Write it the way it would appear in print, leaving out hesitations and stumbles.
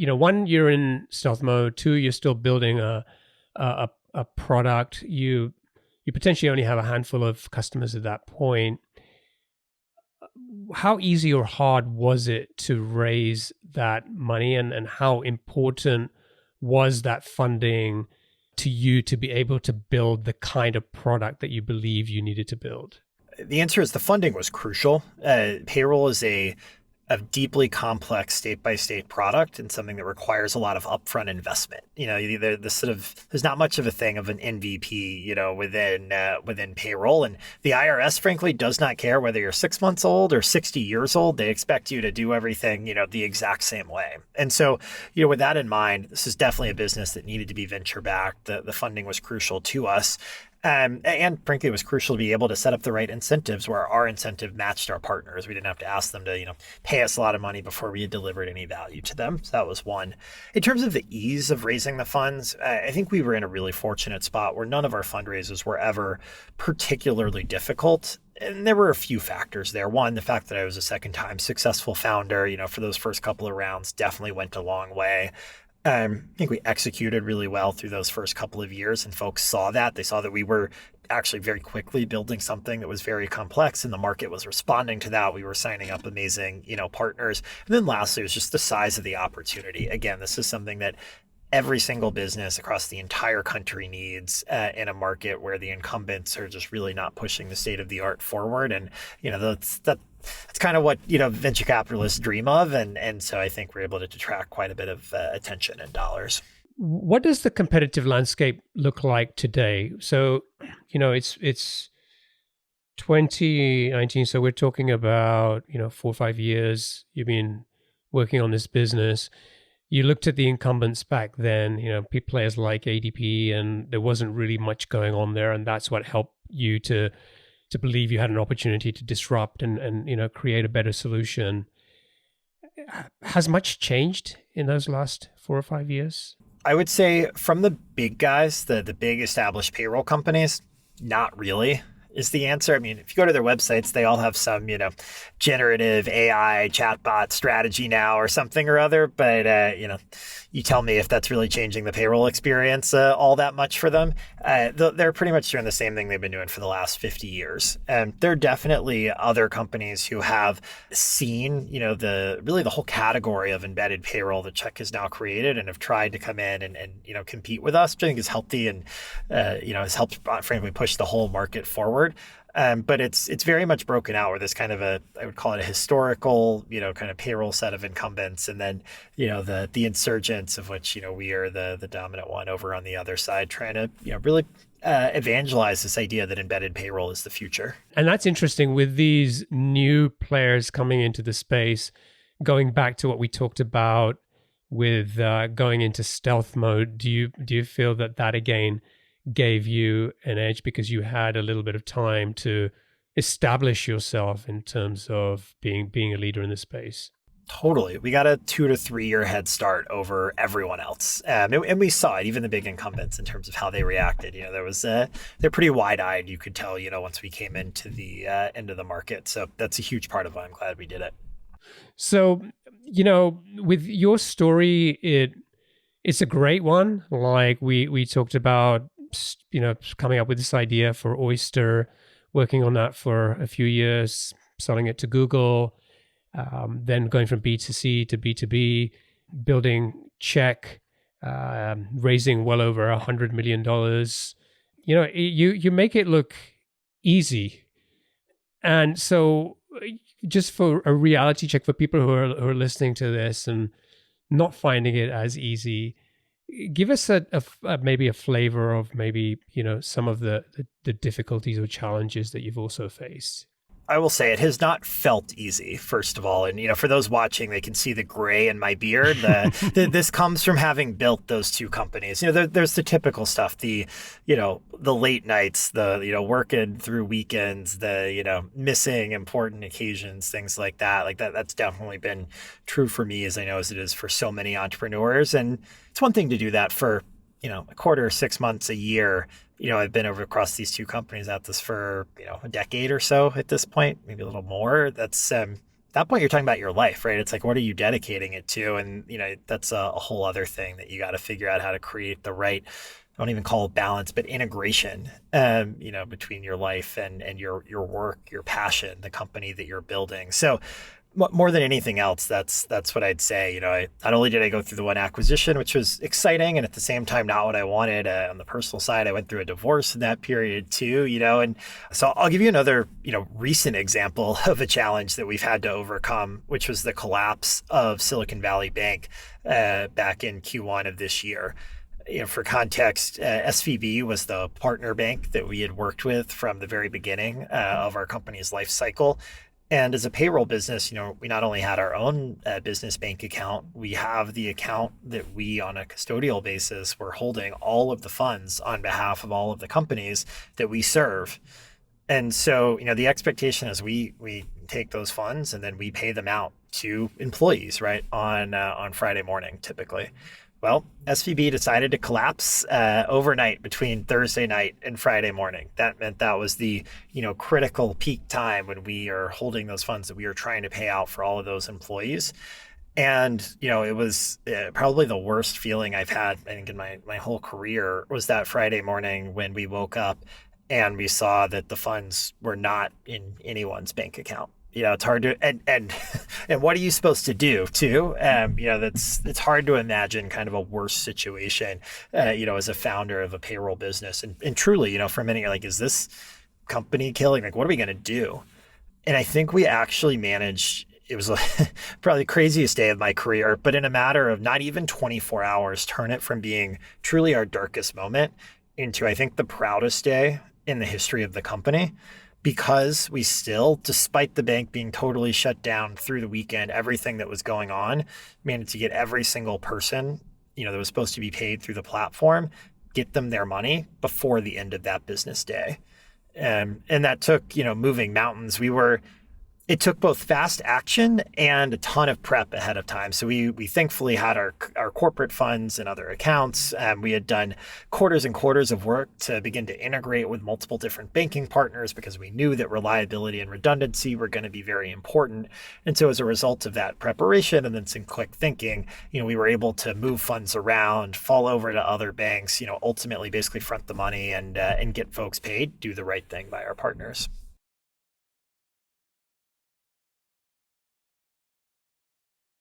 one, you're in stealth mode. Two, you're still building a product. You potentially only have a handful of customers at that point. How easy or hard was it to raise that money, and how important was that funding to you to be able to build the kind of product that you believe you needed to build? The answer is the funding was crucial. Payroll is a deeply complex state-by-state product and something that requires a lot of upfront investment. There's not much of a thing of an MVP, within payroll. And the IRS, frankly, does not care whether you're 6 months old or 60 years old. They expect you to do everything, the exact same way. And so, with that in mind, this is definitely a business that needed to be venture-backed. The funding was crucial to us. And frankly, it was crucial to be able to set up the right incentives where our incentive matched our partners. We didn't have to ask them to, pay us a lot of money before we had delivered any value to them. So that was one. In terms of the ease of raising the funds, I think we were in a really fortunate spot where none of our fundraisers were ever particularly difficult. And there were a few factors there. One, the fact that I was a second-time successful founder, for those first couple of rounds definitely went a long way. I think we executed really well through those first couple of years, and folks saw that. They saw that we were actually very quickly building something that was very complex, and the market was responding to that. We were signing up amazing, partners. And then lastly, it was just the size of the opportunity. Again, this is something that every single business across the entire country needs in a market where the incumbents are just really not pushing the state of the art forward. And, that's kind of what, venture capitalists dream of. And so I think we're able to attract quite a bit of attention and dollars. What does the competitive landscape look like today? So, it's 2019. So we're talking about, 4 or 5 years you've been working on this business. You looked at the incumbents back then, players like ADP, and there wasn't really much going on there. And that's what helped you to believe you had an opportunity to disrupt and create a better solution. Has much changed in those last 4 or 5 years? I would say from the big guys, the big established payroll companies, not really is the answer. I mean, if you go to their websites, they all have some, generative AI chatbot strategy now or something or other. But, you tell me if that's really changing the payroll experience all that much for them. They're pretty much doing the same thing they've been doing for the last 50 years. And there are definitely other companies who have seen, the whole category of embedded payroll that Check has now created and have tried to come in and compete with us, which I think is healthy and, has helped, frankly, push the whole market forward. But it's very much broken out where there's kind of I would call it a historical, kind of payroll set of incumbents. And then, the insurgents of which, we are the dominant one over on the other side, trying to, really evangelize this idea that embedded payroll is the future. And that's interesting with these new players coming into the space, going back to what we talked about with going into stealth mode. Do you feel that again gave you an edge because you had a little bit of time to establish yourself in terms of being a leader in the space? Totally. We got a 2 to 3 year head start over everyone else. And we saw it, even the big incumbents, in terms of how they reacted. They're pretty wide-eyed, you could tell, once we came into the end of the market. So that's a huge part of why I'm glad we did it. So, with your story, it's a great one. Like we talked about, coming up with this idea for Oyster, working on that for a few years, selling it to Google, then going from B2C to B2B, building Check, raising well over $100 million. You make it look easy. And so just for a reality check for people who are listening to this and not finding it as easy, give us maybe a flavor of maybe, some of the difficulties or challenges that you've also faced. I will say it has not felt easy, first of all. And, for those watching, they can see the gray in my beard. This comes from having built those two companies. There's the typical stuff, the late nights, the working through weekends, the, missing important occasions, things like that. Like that's definitely been true for me, as I know as it is for so many entrepreneurs. And it's one thing to do that for, a quarter, 6 months, a year. I've been over across these two companies at this for, a decade or so at this point, maybe a little more. That's that point, you're talking about your life, right? It's like, what are you dedicating it to? And, that's a whole other thing that you got to figure out how to create the right, I don't even call it balance, but integration, between your life and your work, your passion, the company that you're building. So more than anything else, that's what I'd say. Not only did I go through the one acquisition, which was exciting, and at the same time not what I wanted. On the personal side, I went through a divorce in that period too. And so I'll give you another recent example of a challenge that we've had to overcome, which was the collapse of Silicon Valley Bank back in Q1 of this year. For context, SVB was the partner bank that we had worked with from the very beginning of our company's life cycle. And as a payroll business, we not only had our own business bank account, we have the account that we, on a custodial basis, were holding all of the funds on behalf of all of the companies that we serve. And so, the expectation is we take those funds and then we pay them out to employees, right, on Friday morning, typically. Well, SVB decided to collapse overnight between Thursday night and Friday morning. That meant that was the, critical peak time when we are holding those funds that we are trying to pay out for all of those employees. And, it was probably the worst feeling I've had, I think, in my whole career, was that Friday morning when we woke up and we saw that the funds were not in anyone's bank account. It's hard to, and what are you supposed to do too? It's hard to imagine kind of a worse situation, as a founder of a payroll business. And truly, for many, like, is this company killing? Like, what are we going to do? And I think we actually managed, it was probably the craziest day of my career, but in a matter of not even 24 hours, turn it from being truly our darkest moment into, I think, the proudest day in the history of the company. Because we still, despite the bank being totally shut down through the weekend, everything that was going on, managed to get every single person, that was supposed to be paid through the platform, get them their money before the end of that business day. And that took, moving mountains. It took both fast action and a ton of prep ahead of time. So we thankfully had our corporate funds and other accounts. We had done quarters and quarters of work to begin to integrate with multiple different banking partners because we knew that reliability and redundancy were going to be very important. And so as a result of that preparation and then some quick thinking, we were able to move funds around, fall over to other banks, ultimately basically front the money and get folks paid, do the right thing by our partners.